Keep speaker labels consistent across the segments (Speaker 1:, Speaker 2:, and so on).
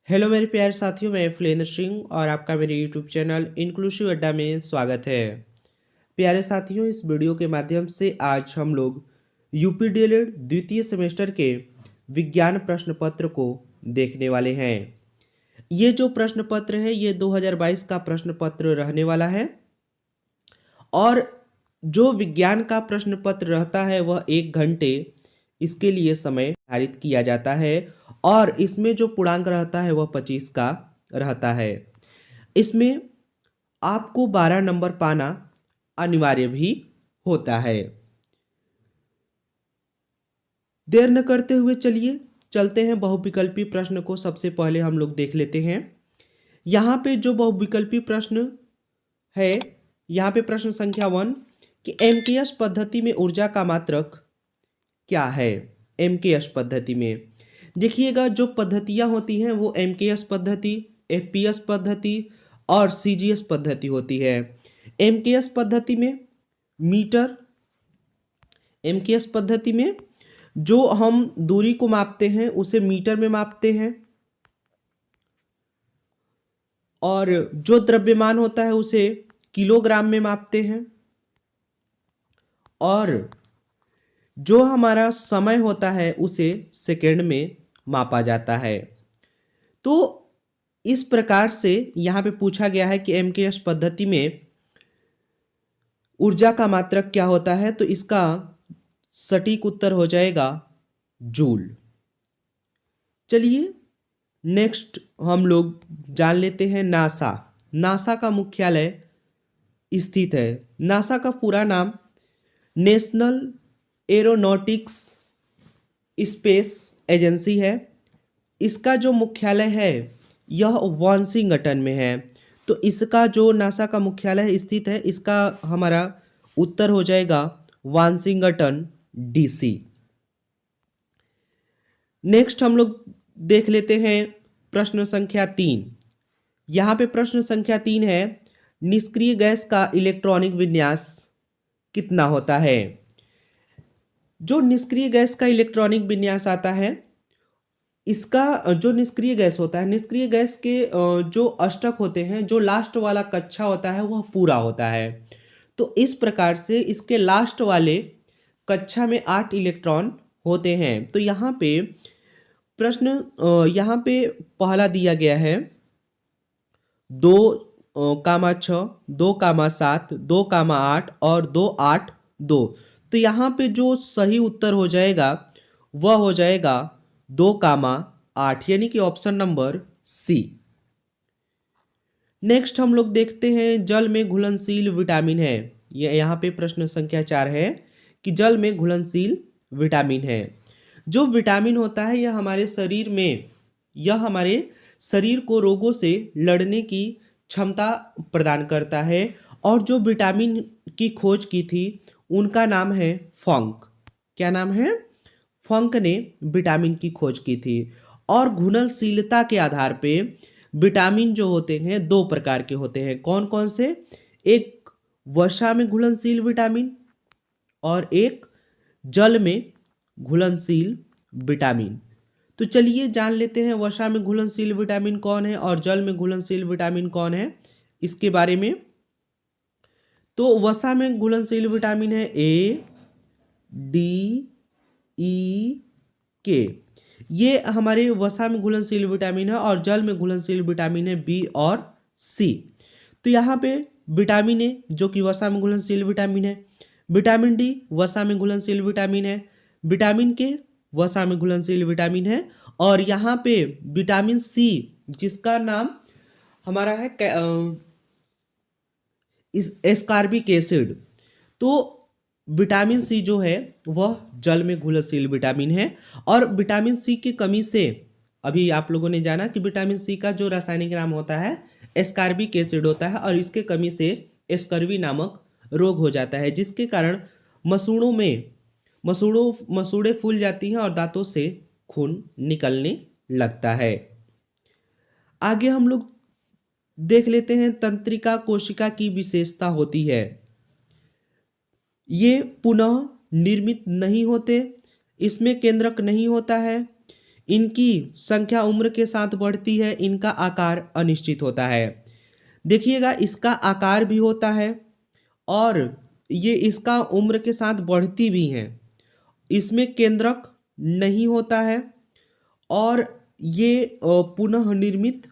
Speaker 1: Hello मेरे प्यारे साथियों, मैं फुलेंद्र सिंह और आपका मेरे यूट्यूब चैनल इंक्लूसिव अड्डा में स्वागत है। प्यारे साथियों, इस वीडियो के माध्यम से आज हम लोग यूपी डीएलएड द्वितीय सेमेस्टर के विज्ञान प्रश्न पत्र को देखने वाले हैं। ये जो प्रश्न पत्र है ये 2022 का प्रश्न पत्र रहने वाला है और जो विज्ञान का प्रश्न पत्र रहता है वह 1 घंटे इसके लिए समय निर्धारित किया जाता है और इसमें जो पूर्णांक रहता है वह 25 का रहता है। इसमें आपको 12 नंबर पाना अनिवार्य भी होता है। देर न करते हुए चलिए चलते हैं बहुविकल्पी प्रश्न को सबसे पहले हम लोग देख लेते हैं। यहाँ पे जो बहुविकल्पी प्रश्न है, यहाँ पे प्रश्न संख्या 1 कि एमकेएस पद्धति में ऊर्जा का मात्रक क्या है। एमकेएस पद्धति में देखिएगा जो पद्धतियाँ होती हैं वो एमकेएस पद्धति, एफपीएस पद्धति और सीजीएस पद्धति होती है। एमकेएस पद्धति में मीटर, एमकेएस पद्धति में जो हम दूरी को मापते हैं उसे मीटर में मापते हैं और जो द्रव्यमान होता है उसे किलोग्राम में मापते हैं और जो हमारा समय होता है उसे सेकंड में मापा जाता है। तो इस प्रकार से यहाँ पे पूछा गया है कि एमकेएस पद्धति में ऊर्जा का मात्रक क्या होता है, तो इसका सटीक उत्तर हो जाएगा जूल। चलिए नेक्स्ट हम लोग जान लेते हैं नासा। नासा का मुख्यालय स्थित है। नासा का पूरा नाम नेशनल एरोनॉटिक्स स्पेस एजेंसी है। इसका जो मुख्यालय है यह वाशिंगटन में है। तो इसका जो नासा का मुख्यालय स्थित है इसका हमारा उत्तर हो जाएगा वाशिंगटन डीसी। नेक्स्ट हम लोग देख लेते हैं प्रश्न संख्या 3। यहाँ पे प्रश्न संख्या 3 है निष्क्रिय गैस का इलेक्ट्रॉनिक विन्यास कितना होता है। जो निष्क्रिय गैस का इलेक्ट्रॉनिक विन्यास आता है इसका जो निष्क्रिय गैस होता है, निष्क्रिय गैस के जो अष्टक होते हैं, जो लास्ट वाला कक्षा होता है वह पूरा होता है। तो इस प्रकार से इसके लास्ट वाले कक्षा में 8 इलेक्ट्रॉन होते हैं। तो यहाँ पे प्रश्न यहाँ पे पहला दिया गया है 2,6, 2,7, 2,8 और 2,8,2। तो यहाँ पे जो सही उत्तर हो जाएगा वह हो जाएगा 2,8 यानी कि ऑप्शन नंबर सी। नेक्स्ट हम लोग देखते हैं जल में घुलनशील विटामिन है। ये यहाँ पे प्रश्न संख्या 4 है कि जल में घुलनशील विटामिन है। जो विटामिन होता है यह हमारे शरीर को रोगों से लड़ने की क्षमता प्रदान करता है और जो विटामिन की खोज की थी उनका नाम है फंक। क्या नाम है? फंक ने विटामिन की खोज की थी। और घुलनशीलता के आधार पे विटामिन जो होते हैं 2 प्रकार के होते हैं। कौन कौन से? एक वसा में घुलनशील विटामिन और एक जल में घुलनशील विटामिन। तो चलिए जान लेते हैं वसा में घुलनशील विटामिन कौन है और जल में घुलनशील विटामिन कौन है इसके बारे में। तो वसा में घुलनशील विटामिन है ए, डी, ई, के। ये हमारे वसा में घुलनशील विटामिन है और जल में घुलनशील विटामिन है बी और सी। तो यहाँ पे विटामिन ए जो कि वसा में घुलनशील विटामिन है, विटामिन डी वसा में घुलनशील विटामिन है, विटामिन के वसा में घुलनशील विटामिन है और यहाँ पे विटामिन सी जिसका नाम हमारा है एस्कॉर्बिक एसिड। तो विटामिन सी जो है वह जल में घुलनशील विटामिन है और विटामिन सी की कमी से अभी आप लोगों ने जाना कि विटामिन सी का जो रासायनिक नाम होता है एस्कॉर्बिक एसिड होता है और इसके कमी से एस्कर्वी नामक रोग हो जाता है जिसके कारण मसूड़े फूल जाती हैं और दांतों से खून निकलने लगता है। आगे हम लोग देख लेते हैं तंत्रिका कोशिका की विशेषता होती है। ये पुनः निर्मित नहीं होते, इसमें केंद्रक नहीं होता है, इनकी संख्या उम्र के साथ बढ़ती है, इनका आकार अनिश्चित होता है। देखिएगा, इसका आकार भी होता है और ये इसका उम्र के साथ बढ़ती भी हैं। इसमें केंद्रक नहीं होता है और ये पुनः निर्मित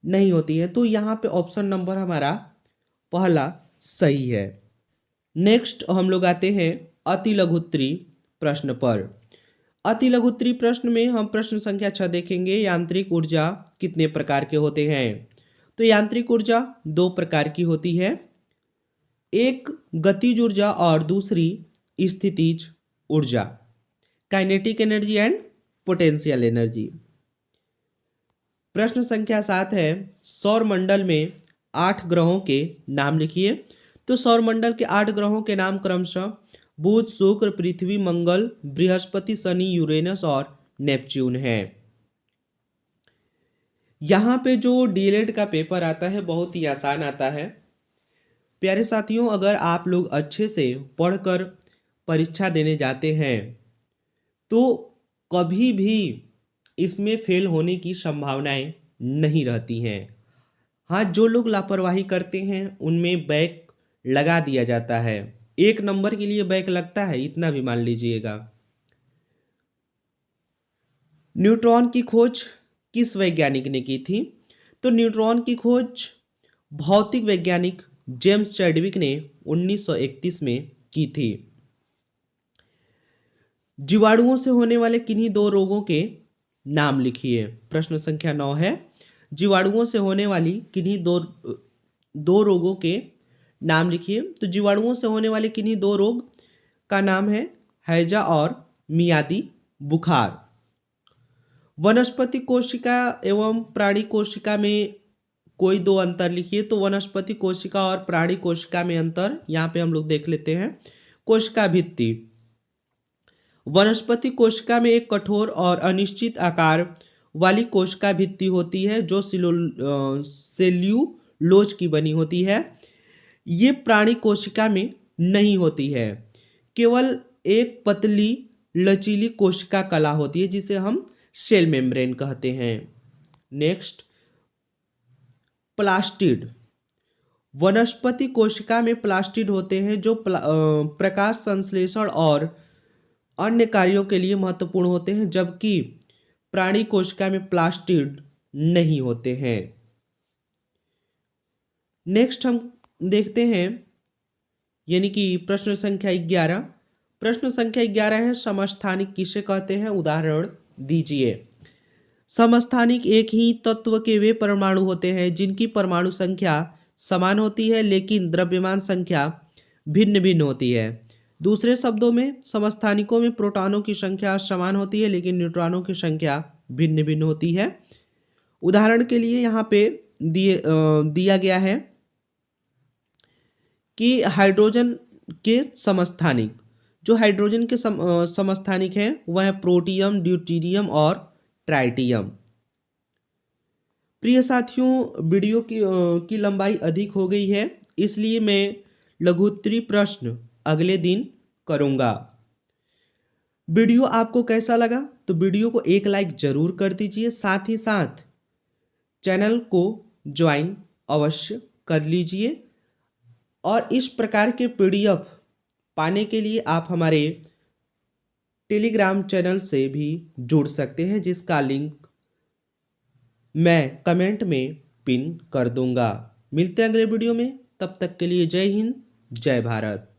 Speaker 1: नहीं होती है। तो यहाँ पे ऑप्शन नंबर हमारा पहला सही है। नेक्स्ट हम लोग आते हैं अति लघुत्तरी प्रश्न पर। अति लघुत्तरी प्रश्न में हम प्रश्न संख्या 6 देखेंगे। यांत्रिक ऊर्जा कितने प्रकार के होते हैं? तो यांत्रिक ऊर्जा 2 प्रकार की होती है, एक गतिज ऊर्जा और दूसरी स्थितिज ऊर्जा, kinetic energy and potential energy. प्रश्न संख्या 7 है, सौर मंडल में 8 ग्रहों के नाम लिखिए। तो सौर मंडल के 8 ग्रहों के नाम क्रमशः बुध, शुक्र, पृथ्वी, मंगल, बृहस्पति, शनि, यूरेनस और नेपच्यून है। यहाँ पे जो डीएलएड का पेपर आता है बहुत ही आसान आता है। प्यारे साथियों, अगर आप लोग अच्छे से पढ़कर परीक्षा देने जाते हैं तो कभी भी इसमें फेल होने की संभावनाएं नहीं रहती हैं। हाँ, जो लोग लापरवाही करते हैं उनमें बैक लगा दिया जाता है। 1 नंबर के लिए बैक लगता है, इतना भी मान लीजिएगा। न्यूट्रॉन की खोज किस वैज्ञानिक ने की थी? तो न्यूट्रॉन की खोज भौतिक वैज्ञानिक जेम्स चैडविक ने 1931 में की थी। जीवाणुओं से होने वाले किन्हीं 2 रोगों के नाम लिखिए। प्रश्न संख्या 9 है, जीवाणुओं से होने वाली किन्हीं दो रोगों के नाम लिखिए। तो जीवाणुओं से होने वाले किन्हीं 2 रोग का नाम है हैजा और मियादी बुखार। वनस्पति कोशिका एवं प्राणी कोशिका में कोई 2 अंतर लिखिए। तो वनस्पति कोशिका और प्राणी कोशिका में अंतर यहाँ पे हम लोग देख लेते हैं। कोशिका भित्ति, वनस्पति कोशिका में एक कठोर और अनिश्चित आकार वाली कोशिका भित्ति होती है जो सेल्यूलोज की बनी होती है। ये प्राणी कोशिका में नहीं होती है, केवल एक पतली लचीली कोशिका कला होती है जिसे हम सेल मेम्ब्रेन कहते हैं। नेक्स्ट, प्लास्टिड, वनस्पति कोशिका में प्लास्टिड होते हैं जो प्रकाश संश्लेषण और अन्य कार्यों के लिए महत्वपूर्ण होते हैं, जबकि प्राणी कोशिका में प्लास्टिड नहीं होते हैं। नेक्स्ट हम देखते हैं यानी कि प्रश्न संख्या 11। प्रश्न संख्या 11 है, समस्थानिक किसे कहते हैं? उदाहरण दीजिए। समस्थानिक एक ही तत्व के वे परमाणु होते हैं जिनकी परमाणु संख्या समान होती है लेकिन द्रव्यमान संख्या भिन्न भिन्न होती है। दूसरे शब्दों में समस्थानिकों में प्रोटॉनों की संख्या समान होती है लेकिन न्यूट्रॉनों की संख्या भिन्न भिन्न होती है। उदाहरण के लिए यहाँ पे दिया गया है कि हाइड्रोजन के समस्थानिक, जो हाइड्रोजन के समस्थानिक हैं वह है प्रोटियम, ड्यूटेरियम और ट्राइटियम। प्रिय साथियों, वीडियो की लंबाई अधिक हो गई है, इसलिए मैं लघुत्तरी प्रश्न अगले दिन करूँगा। वीडियो आपको कैसा लगा? तो वीडियो को एक लाइक जरूर कर दीजिए, साथ ही साथ चैनल को ज्वाइन अवश्य कर लीजिए और इस प्रकार के PDF पाने के लिए आप हमारे टेलीग्राम चैनल से भी जुड़ सकते हैं जिसका लिंक मैं कमेंट में पिन कर दूंगा। मिलते हैं अगले वीडियो में, तब तक के लिए जय हिंद, जय भारत।